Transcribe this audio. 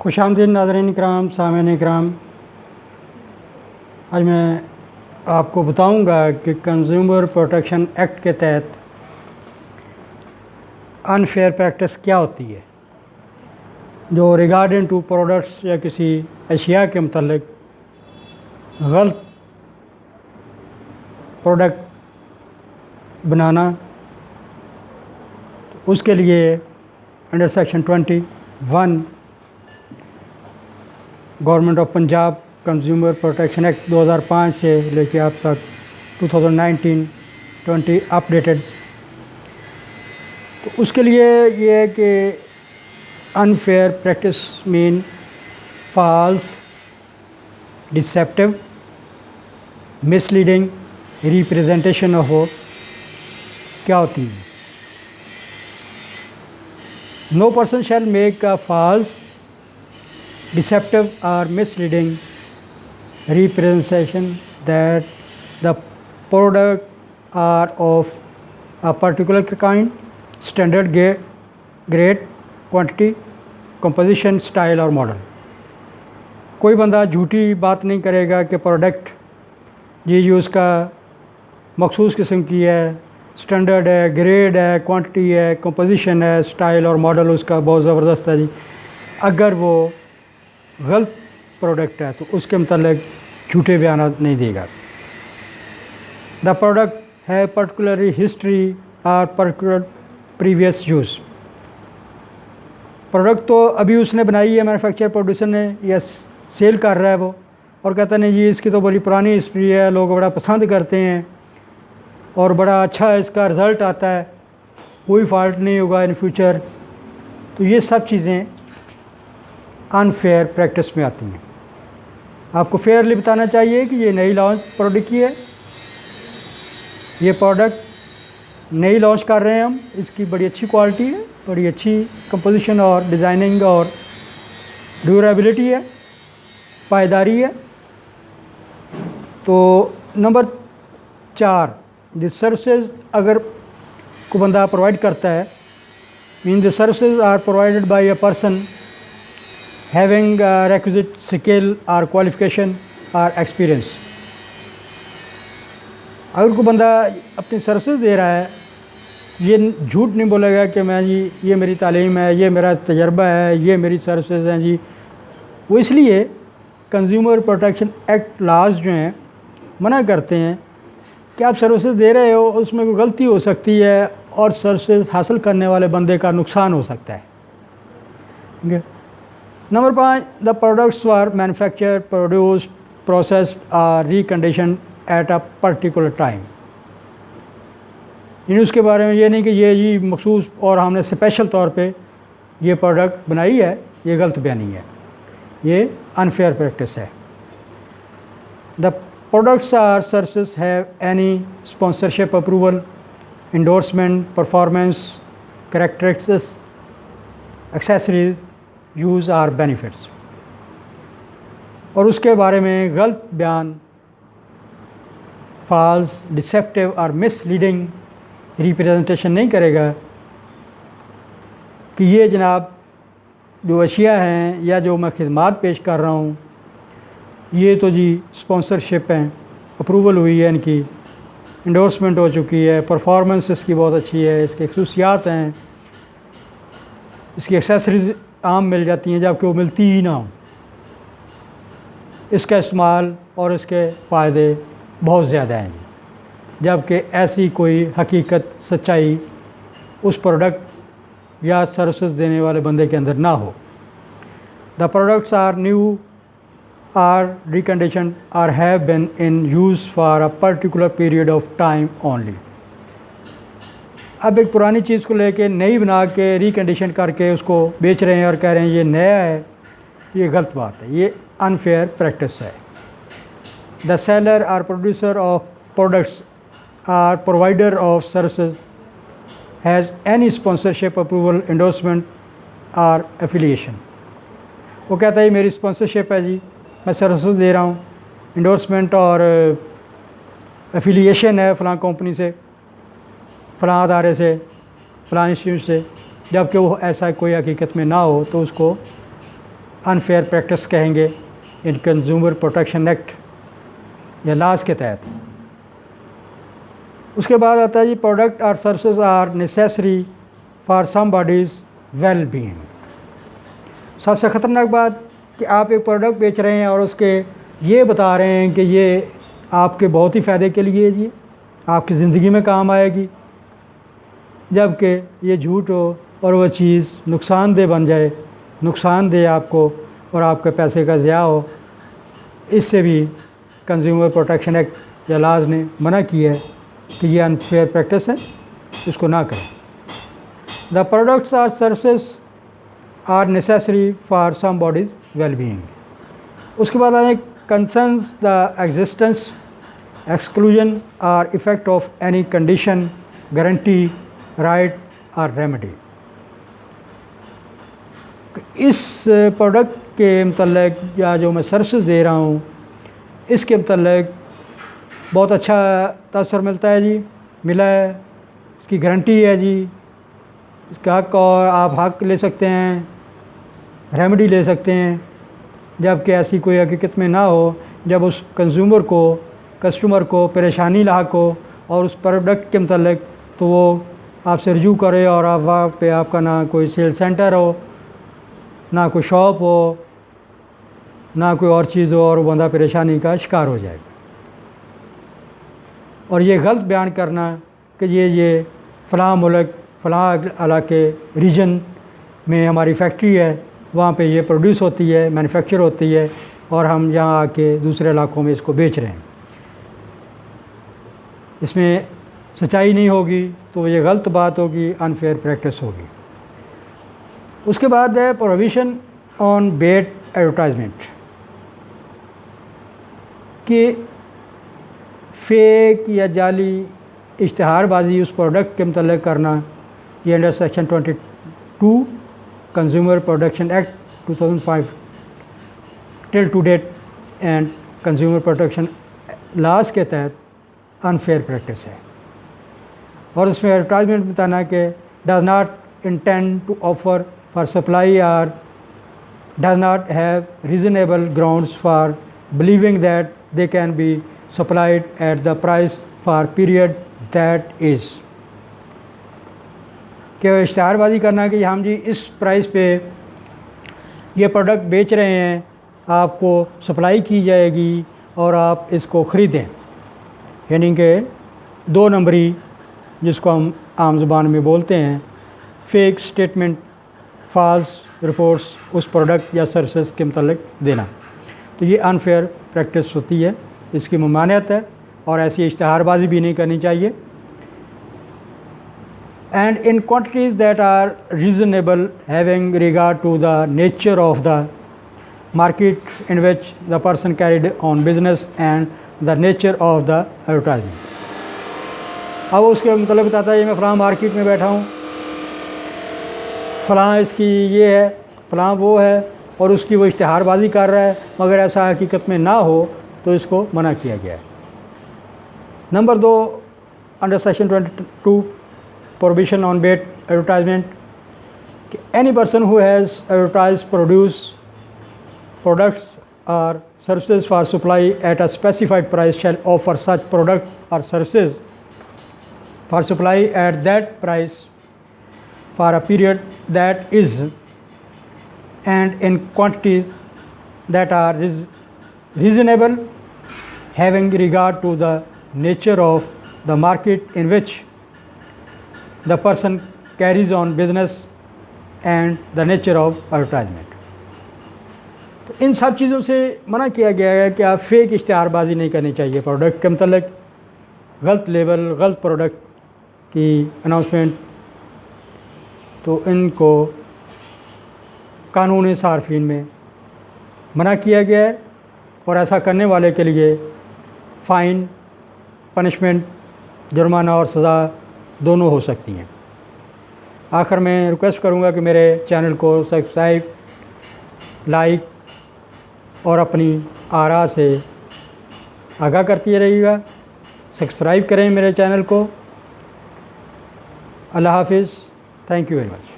खुशामदीद नाज़रीन इकराम, सामीन इकराम। आज मैं आपको बताऊंगा कि कंज्यूमर प्रोटेक्शन एक्ट के तहत अनफेयर प्रैक्टिस क्या होती है, जो रिगार्डिंग टू प्रोडक्ट्स या किसी अशिया के मतलब गलत प्रोडक्ट बनाना, तो उसके लिए under section 21 government of Punjab consumer protection act 2005 से लेके अब तक 2019-20 अपडेटेड। तो उसके लिए ये है कि unfair practice mean false, deceptive, misleading representation of क्या होती है। No person shall make a false, deceptive or misleading representation that the product are of a particular kind, standard, grade, quantity, composition, style और model. कोई बंदा झूठी बात नहीं करेगा कि प्रोडक्ट ये उसका मखसूस किस्म की है, स्टैंडर्ड है, ग्रेड है, क्वांटिटी है, कंपोजिशन है, स्टाइल और मॉडल उसका बहुत ज़बरदस्त है जी। अगर वो गलत प्रोडक्ट है तो उसके मतलब झूठे बयान नहीं देगा। द प्रोडक्ट है पर्टिकुलर हिस्ट्री और पर्टिकुलर प्रीवियस यूज़। प्रोडक्ट तो अभी उसने बनाई है, मैन्युफैक्चर प्रोड्यूसर ने, या सेल कर रहा है वो, और कहता नहीं जी इसकी तो बड़ी पुरानी हिस्ट्री है, लोग बड़ा पसंद करते हैं और बड़ा अच्छा इसका रिज़ल्ट आता है, कोई फॉल्ट नहीं होगा इन फ्यूचर। तो ये सब चीज़ें अनफेयर प्रैक्टिस में आती हैं। आपको फेयरली बताना चाहिए कि ये नई लॉन्च प्रोडक्ट की है, ये प्रोडक्ट नई लॉन्च कर रहे हैं हम, इसकी बड़ी अच्छी क्वालिटी है, बड़ी अच्छी कंपोजिशन और डिज़ाइनिंग और ड्यूरेबिलिटी है, पायदारी है। तो नंबर 4, द सर्विसेज अगर को बंदा प्रोवाइड करता है, mean the services are provided by a person having requisite skill or qualification or experience। अगर कोई बंदा अपनी सर्विसेज दे रहा है, ये झूठ नहीं बोलेगा कि मैं जी ये मेरी तालीम है, ये मेरा तजर्बा है, ये मेरी सर्विसेज हैं जी। वो इसलिए कंज्यूमर प्रोटेक्शन एक्ट लॉज जो हैं मना करते हैं कि आप सर्विसेज दे रहे हो, उसमें कोई गलती हो सकती है और सर्विसेज हासिल करने वाले बंदे का नुकसान हो सकता है। ठीक है। Number 5, the products were manufacture, produced, processed और recondition at a particular time. इन उसके बारे में ये नहीं कि ये जी मखसूस और हमने स्पेशल तौर पे ये प्रोडक्ट बनाई है, ये गलत बयानी है, ये अनफेयर प्रैक्टिस है। The products or services have any sponsorship, approval, endorsement, performance, characteristics, accessories, use or benefits. और उसके बारे में गलत बयान, फॉल्स, डिसेप्टिव और मिसलीडिंग रिप्रेजेंटेशन नहीं करेगा कि ये जनाब जो अशिया हैं या जो मैं खिदमात पेश कर रहा हूँ, ये तो जी स्पॉन्सरशिप हैं, अप्रूवल हुई है, इनकी इंडोर्समेंट हो चुकी है, परफॉर्मेंस इसकी बहुत अच्छी है, इसकी खसूसियात हैं, इसकी एक्सेसरीज आम मिल जाती हैं जबकि वो मिलती ही ना हो, इसका इस्तेमाल और इसके फ़ायदे बहुत ज़्यादा हैं, जबकि ऐसी कोई हकीकत, सच्चाई उस प्रोडक्ट या सर्विसेज देने वाले बंदे के अंदर ना हो। The products are new or recondition or have been in use for a particular period of time only. अब एक पुरानी चीज़ को लेके नई बना के रिकंडीशन करके उसको बेच रहे हैं और कह रहे हैं ये नया है, ये गलत बात है, ये अनफेयर प्रैक्टिस है। द सेलर और producer of products or provider of services has any sponsorship, approval, endorsement और एफिलिएशन। वो कहता है मेरी स्पॉन्सरशिप है जी, मैं सर्विसेज दे रहा हूँ, इंडोर्समेंट और एफिलिएशन है फ़लाँ कंपनी से, फ़लाँ अदारे से, फ़लाँ इंस्टीट्यूट से, जबकि वो ऐसा कोई हकीकत में ना हो तो उसको अनफेयर प्रैक्टिस कहेंगे इन कंज्यूमर प्रोटेक्शन एक्ट या लाज के तहत। उसके बाद आता है जी प्रोडक्ट और services are necessary for somebody's well being. सबसे ख़तरनाक बात कि आप एक प्रोडक्ट बेच रहे हैं और उसके ये बता रहे हैं कि ये आपके बहुत ही फ़ायदे के लिए जी आपकी ज़िंदगी में काम आएगी, जबकि ये झूठ हो और वो चीज़ नुकसानदेह बन जाए, नुकसानदेह आपको और आपके पैसे का ज़िया हो। इससे भी कंज्यूमर प्रोटेक्शन एक्ट या लाज ने मना किया है कि ये अनफेयर प्रैक्टिस है, इसको ना करें। The products or services are necessary for some bodies well being. उसके बाद आए कंसर्न्स द एग्जिस्टेंस एक्सक्लूजन और effect of any condition guarantee right और रेमेडी। इस प्रोडक्ट के मतलब या जो मैं सर्विसेज दे रहा हूँ इसके मतलब बहुत अच्छा तासर मिलता है जी, मिला है, इसकी गारंटी है जी, इसका हक और आप हक ले सकते हैं, रेमेडी ले सकते हैं, जबकि ऐसी कोई हकीकत में ना हो जब उस कंज्यूमर को कस्टमर को परेशानी लाक हो और उस प्रोडक्ट के मतलब तो वो आपसे रजू करे और आप वहाँ पे आपका ना कोई सेल सेंटर हो, ना कोई शॉप हो, ना कोई और चीज़ हो और बंदा परेशानी का शिकार हो जाए। और ये गलत बयान करना कि ये फ़लाँ मुल्क फ़लाँ इलाके रीजन में हमारी फैक्ट्री है, वहाँ पे ये प्रोड्यूस होती है, मैन्युफैक्चर होती है और हम यहाँ आके दूसरे इलाकों में इसको बेच रहे हैं, इसमें सच्चाई नहीं होगी तो ये गलत बात होगी, अनफेयर प्रैक्टिस होगी। उसके बाद है प्रोहिबिशन ऑन बेट एडवर्टाइजमेंट कि फेक या जाली इश्तहारबाजी उस प्रोडक्ट के मतलब करना, ये under section 22 consumer protection act 2005 till to date and consumer protection laws के तहत अनफेयर प्रैक्टिस है। और इसमें एडवर्टाइजमेंट बताना कि does not intend to offer for supply or does not have reasonable grounds for believing that they can be supplied at the price for period that is. कि इश्तहारबाजी करना कि हम जी इस प्राइस पे ये प्रोडक्ट बेच रहे हैं, आपको सप्लाई की जाएगी और आप इसको ख़रीदें, यानी कि 2 नंबरी जिसको हम आम ज़बान में बोलते हैं, फेक स्टेटमेंट, फॉल्स रिपोर्ट्स उस प्रोडक्ट या सर्विसेज के मतलब देना, तो ये अनफेयर प्रैक्टिस होती है, इसकी ममानियत है और ऐसी इश्तहारबाजी भी नहीं करनी चाहिए। And in quantities that are reasonable having regard to the nature of the market in which the person carried on business and the nature of the advertisement. अब उसके मतलब बताता है ये मैं फ़लाँ मार्केट में बैठा हूँ, फ़लाँ इसकी ये है, फ़लाँ वो है और उसकी वो इश्तहारबाजी कर रहा है, मगर ऐसा हकीकत में ना हो तो इसको मना किया गया है। Number 2 under section 22 prohibition on bait advertisement कि any person who has advertise produce products और services for supply at a specified price shall offer such product or services for supply at that price for a period that is and in quantities that are reasonable having regard to the nature of the market in which the person carries on business and the nature of advertisement। तो इन सब चीज़ों से मना किया गया है कि आप फेक इश्तहारबाजी नहीं करनी चाहिए प्रोडक्ट के मतलब, गलत लेबल, गलत प्रोडक्ट की अनाउंसमेंट, तो इनको कानूनी सार्फिन में मना किया गया है और ऐसा करने वाले के लिए फ़ाइन, पनिशमेंट, जुर्माना और सज़ा दोनों हो सकती हैं। आखिर में रिक्वेस्ट करूँगा कि मेरे चैनल को सब्सक्राइब, लाइक और अपनी आरा से आगाह करती रहिएगा। सब्सक्राइब करें मेरे चैनल को। अल्लाह हाफिज़। Thank you very much.